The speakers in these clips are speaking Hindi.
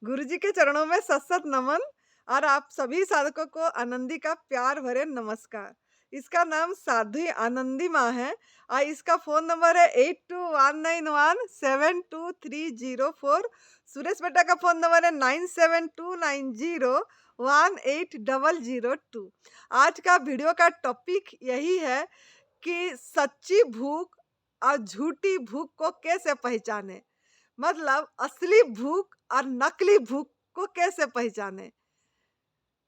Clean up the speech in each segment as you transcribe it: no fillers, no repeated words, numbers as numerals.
गुरुजी के चरणों में सत-सत नमन और आप सभी साधकों को आनंदी का प्यार भरे नमस्कार। इसका नाम साध्वी आनंदी माँ है और इसका फ़ोन नंबर है 8219172304। सुरेश बेटा का फ़ोन नंबर है 9729018002। आज का वीडियो का टॉपिक यही है कि सच्ची भूख और झूठी भूख को कैसे पहचानें? मतलब असली भूख और नकली भूख को कैसे पहचाने,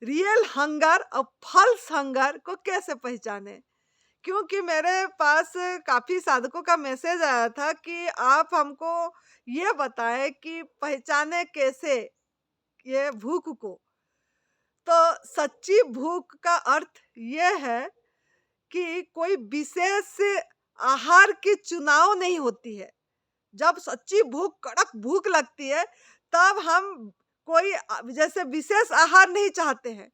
रियल हंगर और फॉल्स हंगर को कैसे पहचाने। क्योंकि मेरे पास काफी साधकों का मैसेज आया था कि आप हमको ये बताएं कि पहचाने कैसे ये भूख को। तो सच्ची भूख का अर्थ ये है कि कोई विशेष आहार की चुनाव नहीं होती है। जब सच्ची भूख कड़क भूख लगती है तब हम कोई जैसे विशेष आहार नहीं चाहते हैं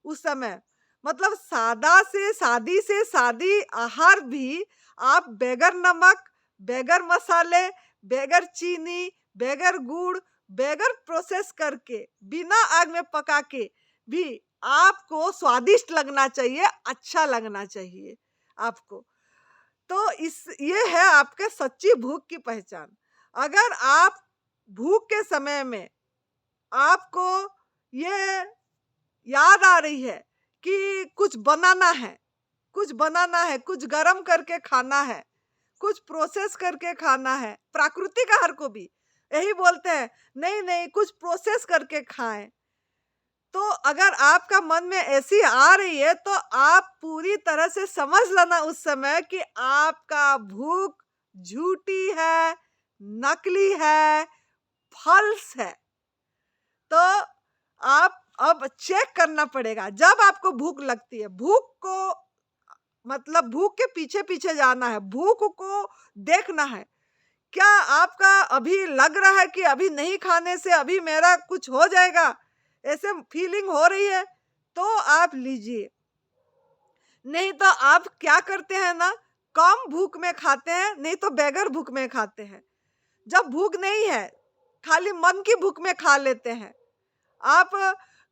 उस समय। मतलब सादी से सादी आहार भी आप बगैर नमक, बगैर मसाले, बगैर चीनी, बगैर गुड़, बगैर प्रोसेस करके बिना आग में पका के भी आपको स्वादिष्ट लगना चाहिए, अच्छा लगना चाहिए आपको। तो इस ये है आपके सच्ची भूख की पहचान। अगर आप भूख के समय में आपको ये याद आ रही है कि कुछ बनाना है, कुछ गरम करके खाना है, कुछ प्रोसेस करके खाना है, प्राकृतिक आहार को भी यही बोलते हैं, नहीं कुछ प्रोसेस करके खाएं। तो अगर आपका मन में ऐसी आ रही है तो आप पूरी तरह से समझ लेना उस समय कि आपका भूख झूठी है, नकली है, फॉल्स है। तो आप अब चेक करना पड़ेगा। जब आपको भूख लगती है, भूख को मतलब भूख के पीछे-पीछे जाना है, भूख को देखना है। क्या आपका अभी लग रहा है कि अभी नहीं खाने से अभी मेरा कुछ हो जाएगा, ऐसे फीलिंग हो रही है, तो आप लीजिए। नहीं तो आप क्या करते हैं ना, कम भूख में खाते हैं, नहीं तो बगैर भूख में खाते हैं। जब भूख नहीं है, खाली मन की भूख में खा लेते हैं। आप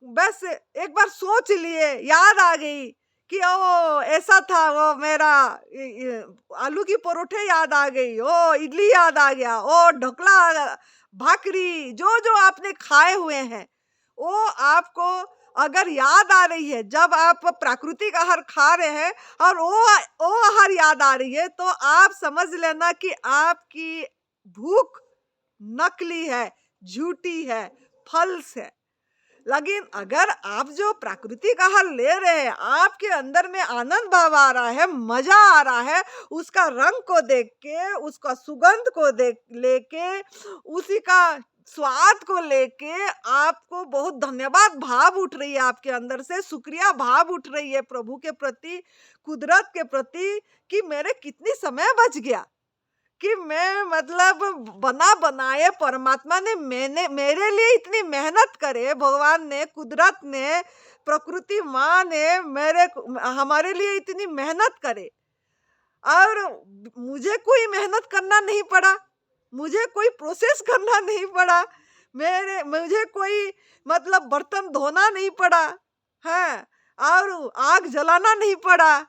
बस एक बार सोच लिए, याद आ गई कि ओ ऐसा था, वो मेरा आलू की परोठे याद आ गई, ओ इडली याद आ गया, ओ ढोकला, भाकरी, जो जो आपने खाए हुए हैं वो आपको अगर याद आ रही है, जब आप प्राकृतिक आहार खा रहे हैं और वो आहार याद आ रही है, तो आप समझ लेना कि आपकी भूख नकली है, झूठी है, फल्स है। लेकिन अगर आप जो प्राकृतिक आहार ले रहे हैं, आपके अंदर में आनंद भाव आ रहा है, मजा आ रहा है, उसका रंग को देख के, उसका सुगंध को देख लेके, उसी का स्वाद को लेके आपको बहुत धन्यवाद भाव उठ रही है आपके अंदर से, शुक्रिया भाव उठ रही है प्रभु के प्रति, कुदरत के प्रति कि मेरे कितनी समय बच गया। कि मैं मतलब बना बनाए परमात्मा ने मैंने मेरे लिए इतनी मेहनत करे, भगवान ने, कुदरत ने, प्रकृति माँ ने हमारे लिए इतनी मेहनत करे और मुझे कोई मेहनत करना नहीं पड़ा, मुझे कोई प्रोसेस करना नहीं पड़ा, मेरे मुझे कोई मतलब बर्तन धोना नहीं पड़ा है और आग जलाना नहीं पड़ा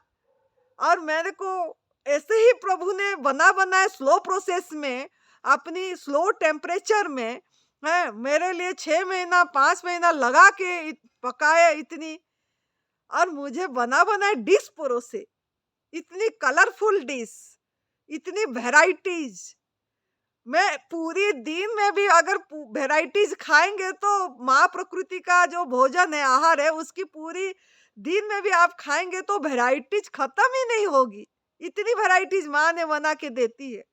और मेरे को ऐसे ही प्रभु ने बना बनाए स्लो प्रोसेस में, अपनी स्लो टेम्परेचर में है मेरे लिए 6 महीना 5 महीना लगा के पकाए इतनी, और मुझे बना बनाए डिश परोसे, इतनी कलरफुल डिश, इतनी वेराइटीज। मैं पूरी दिन में भी अगर वेराइटीज खाएंगे तो माँ प्रकृति का जो भोजन है, आहार है, उसकी पूरी दिन में भी आप खाएंगे तो वेराइटीज खत्म ही नहीं होगी। इतनी वेराइटीज माँ ने बना के देती है।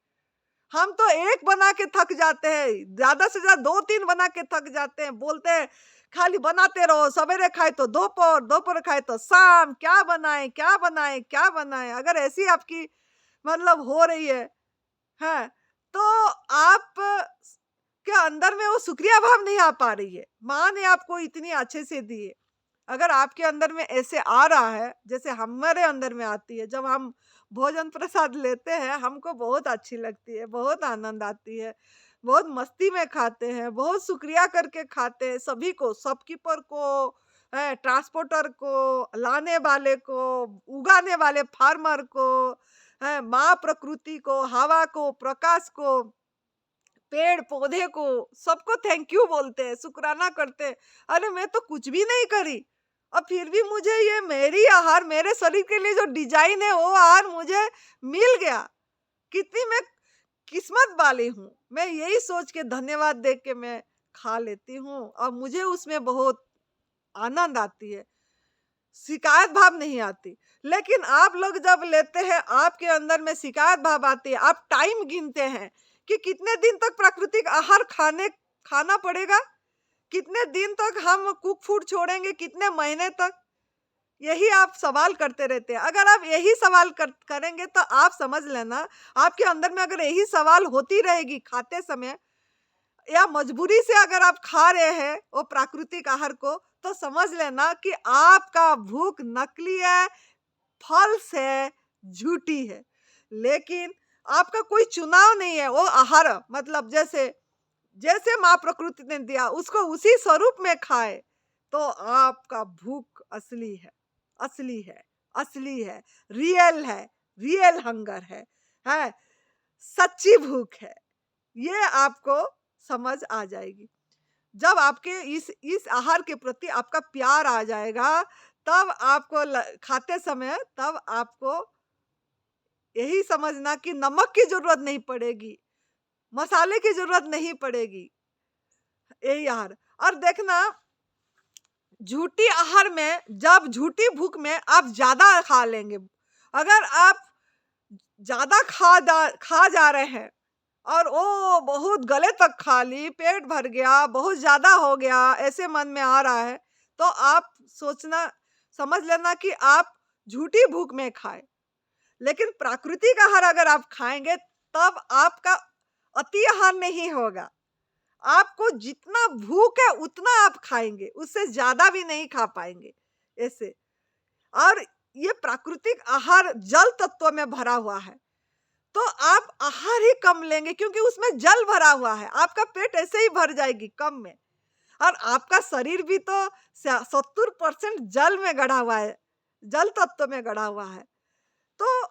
हम तो एक बना के थक जाते हैं, ज्यादा से ज्यादा 2-3 बना के थक जाते हैं, बोलते हैं खाली बनाते रहो, सवेरे खाए तो दोपहर, दोपहर खाए तो शाम, क्या बनाए क्या बनाए क्या बनाए। अगर ऐसी आपकी मतलब हो रही है तो आप के अंदर में वो शुक्रिया भाव नहीं आ पा रही है। माँ ने आपको इतनी अच्छे से दी है। अगर आपके अंदर में ऐसे आ रहा है, जैसे हमारे अंदर में आती है, जब हम भोजन प्रसाद लेते हैं, हमको बहुत अच्छी लगती है, बहुत आनंद आती है। बहुत मस्ती में खाते हैं, बहुत शुक्रिया करके खाते हैं सभी को, शॉपकीपर को, ट्रांसपोर्टर को, लाने वाले को, उगाने वाले फार्मर को, माँ प्रकृति को, हवा को, प्रकाश को, पेड़-पौधे को, सबको थैंक यू बोलते हैं, शुकराना करते हैं। अरे मैं तो कुछ भी नहीं करी और फिर भी मुझे ये मेरी आहार, मेरे शरीर के लिए जो डिज़ाइन है वो आहार मुझे मिल गया। कितनी मैं किस्मत वाली हूँ। मैं यही सोच के धन्यवाद दे के मैं खा लेती हूँ और मुझे उसमें बहुत आनंद आती है, शिकायत भाव नहीं आती। लेकिन आप लोग जब लेते हैं, आपके अंदर में शिकायत भाव आती है, आप टाइम गिनते हैं कि कितने दिन तक प्राकृतिक आहार खाना पड़ेगा, कितने दिन तक हम कुक फूड छोड़ेंगे, कितने महीने तक, यही आप सवाल करते रहते हैं। अगर आप यही सवाल करेंगे तो आप समझ लेना, आपके अंदर में अगर यही सवाल होती रहेगी खाते समय या मजबूरी से अगर आप खा रहे हैं वो प्राकृतिक आहार को, तो समझ लेना कि आपका भूख नकली है, फॉल्स है, झूठी है। लेकिन आपका कोई चुनाव नहीं है, वो आहार मतलब जैसे जैसे माँ प्रकृति ने दिया उसको उसी स्वरूप में खाए, तो आपका भूख असली है, असली है, असली है, रियल है, रियल हंगर है, सच्ची भूख है। ये आपको समझ आ जाएगी। जब आपके इस आहार के प्रति आपका प्यार आ जाएगा, तब आपको खाते समय तब आपको यही समझना कि नमक की जरूरत नहीं पड़ेगी, मसाले की जरूरत नहीं पड़ेगी, यही आहार। और देखना, झूठी आहार में, जब झूठी भूख में आप ज्यादा खा लेंगे, अगर आप ज्यादा खा जा रहे हैं और ओ बहुत गले तक खा ली, पेट भर गया, बहुत ज्यादा हो गया, ऐसे मन में आ रहा है, तो आप सोचना, समझ लेना कि आप झूठी भूख में खाए। लेकिन प्राकृतिक आहार अगर आप खाएंगे, तब आपका अति आहार नहीं होगा। आपको जितना भूख है उतना आप खाएंगे, उससे ज्यादा भी नहीं खा पाएंगे ऐसे। और ये प्राकृतिक आहार जल तत्व में भरा हुआ है, तो आप आहार ही कम लेंगे क्योंकि उसमें जल भरा हुआ है, आपका पेट ऐसे ही भर जाएगी कम में। और आपका शरीर भी तो 70% जल में गढ़ा हुआ है, जल तत्व में गढ़ा हुआ है। तो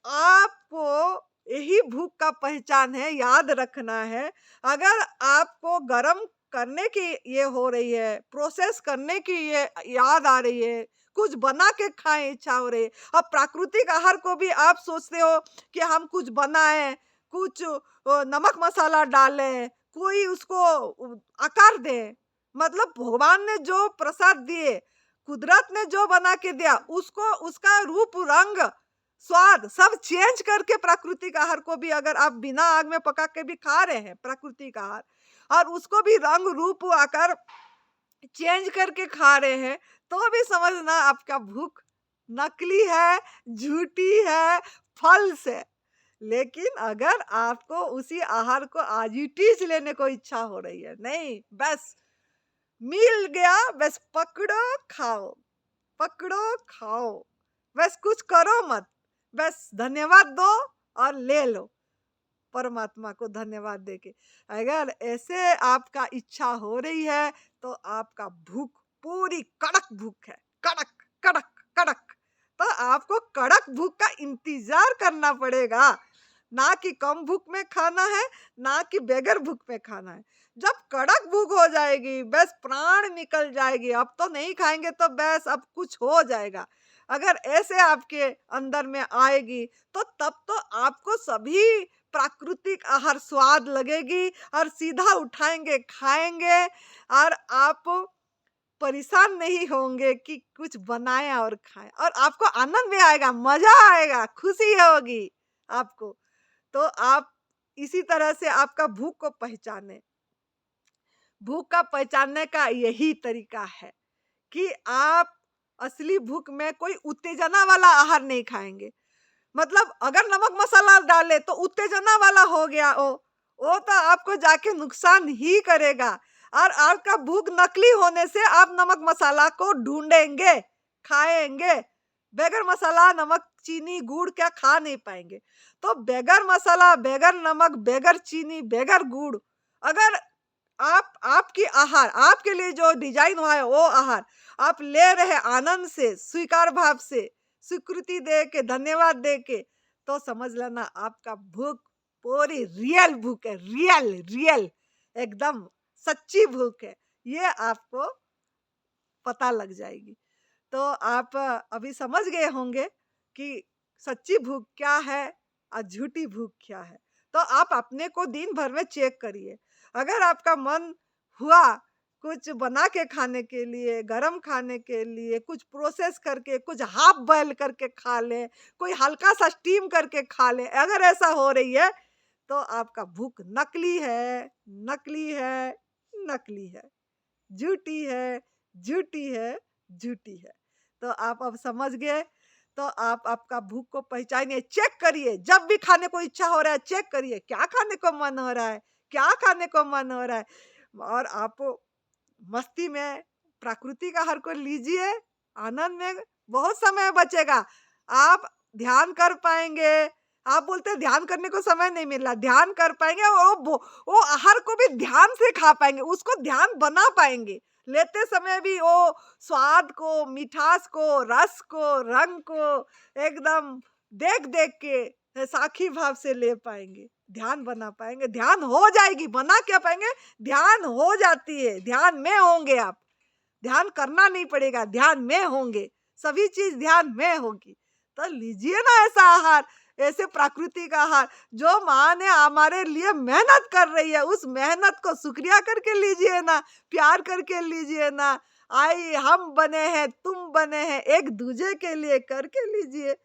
आपको यही भूख का पहचान है, याद रखना है। अगर आपको गरम करने की ये हो रही है, प्रोसेस करने की ये याद आ रही है, कुछ बना के खाएं इच्छा हो रही है, अब प्राकृतिक आहार को भी आप सोचते हो कि हम कुछ बनाएं, कुछ नमक मसाला डालें, कोई उसको आकार दे, मतलब भगवान ने जो प्रसाद दिए, कुदरत ने जो बना के दिया, उसको उसका रूप रंग स्वाद सब चेंज करके प्राकृतिक आहार को भी अगर आप बिना आग में पका के भी खा रहे हैं प्राकृतिक आहार, और उसको भी रंग रूप आकार चेंज करके खा रहे हैं, तो भी समझना आपका भूख नकली है, झूठी है, फल्स है। लेकिन अगर आपको उसी आहार को आज ही टीच लेने को इच्छा हो रही है, नहीं बस मिल गया, बस पकड़ो खाओ, पकड़ो खाओ, बस कुछ करो मत, बस धन्यवाद दो और ले लो, परमात्मा को धन्यवाद देके। अगर ऐसे आपका इच्छा हो रही है, तो आपका भूख पूरी कड़क भूख है, कड़क कड़क कड़क। तो आपको कड़क भूख का इंतजार करना पड़ेगा, ना कि कम भूख में खाना है, ना कि बेगर भूख में खाना है। जब कड़क भूख हो जाएगी, बस प्राण निकल जाएगी, अब तो नहीं खाएंगे तो बस अब कुछ हो जाएगा, अगर ऐसे आपके अंदर में आएगी, तो तब तो आपको सभी प्राकृतिक आहार स्वाद लगेगी और सीधा उठाएंगे खाएंगे, और आप परेशान नहीं होंगे कि कुछ बनाए और खाएं, और आपको आनंद भी आएगा, मजा आएगा, खुशी होगी आपको। तो आप इसी तरह से आपका भूख को पहचाने। भूख का पहचानने का यही तरीका है कि आप असली भूख में कोई उत्तेजना वाला आहार नहीं खाएंगे। मतलब अगर नमक मसाला डाले तो उत्तेजना वाला हो गया, वो तो आपको जाके नुकसान ही करेगा, और आपका भूख नकली होने से आप नमक मसाला को ढूंढेंगे, खाएंगे। बगैर मसाला, नमक, चीनी, गुड़ क्या खा नहीं पाएंगे। तो बगैर मसाला, बगैर नमक, बगैर चीनी, बगैर गुड़, अगर आप आपकी आहार आपके लिए जो डिजाइन हुआ है वो आहार आप ले रहे आनंद से, स्वीकार भाव से, स्वीकृति दे के, धन्यवाद दे के, तो समझ लेना आपका भूख पूरी रियल भूख है, रियल रियल एकदम सच्ची भूख है। ये आपको पता लग जाएगी। तो आप अभी समझ गए होंगे कि सच्ची भूख क्या है और झूठी भूख क्या है। तो आप अपने को दिन भर में चेक करिए। अगर आपका मन हुआ कुछ बना के खाने के लिए, गरम खाने के लिए, कुछ प्रोसेस करके, कुछ हाफ बॉयल करके खा लें, कोई हल्का-सा स्टीम करके खा लें, अगर ऐसा हो रही है, तो आपका भूख नकली है, नकली है, नकली है। झूठी है, झूठी है, झूठी है। तो आप अब समझ गए, तो आप आपका भूख को पहचानिए, चेक करिए, जब भी खाने को इच्छा हो रहा है चेक करिए, क्या खाने को मन हो रहा है? क्या खाने को मन हो रहा है? और आप मस्ती में प्रकृति का हर को लीजिए, आनंद में बहुत समय बचेगा। आप ध्यान कर पाएँगे, आप बोलते हैं ध्यान करने को समय नहीं मिल रहा, ध्यान कर पाएँगे और वो आहार को भी ध्यान से खा पाएँगे, उसको ध्यान बना पाएँगे। लेते समय भी वो स्वाद को, मिठास को, रस को, रंग को एकदम देख-देख के साखी भाव से ले पाएँगे, ध्यान बना पाएँगे, ध्यान हो जाएगी, बना क्या पाएँगे, ध्यान हो जाती है, ध्यान में होंगे आप। ध्यान करना नहीं पड़ेगा, ध्यान में होंगे, सभी चीज़ ध्यान में होगी। तो लीजिए ना ऐसा आहार, ऐसे प्राकृतिक आहार, जो माँ ने हमारे लिए मेहनत कर रही है, उस मेहनत को शुक्रिया करके लीजिए ना, प्यार करके लीजिए ना। आई हम बने हैं, तुम बने हैं, एक-दूजे के लिए करके लीजिए।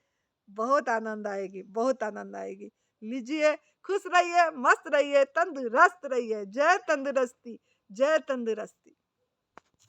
बहुत आनंद आएगी, बहुत आनंद आएगी। लीजिए, खुश रहिए, मस्त रहिए, तंदुरुस्त रहिए। जय तंदुरुस्ती, जय तंदुरुस्ती।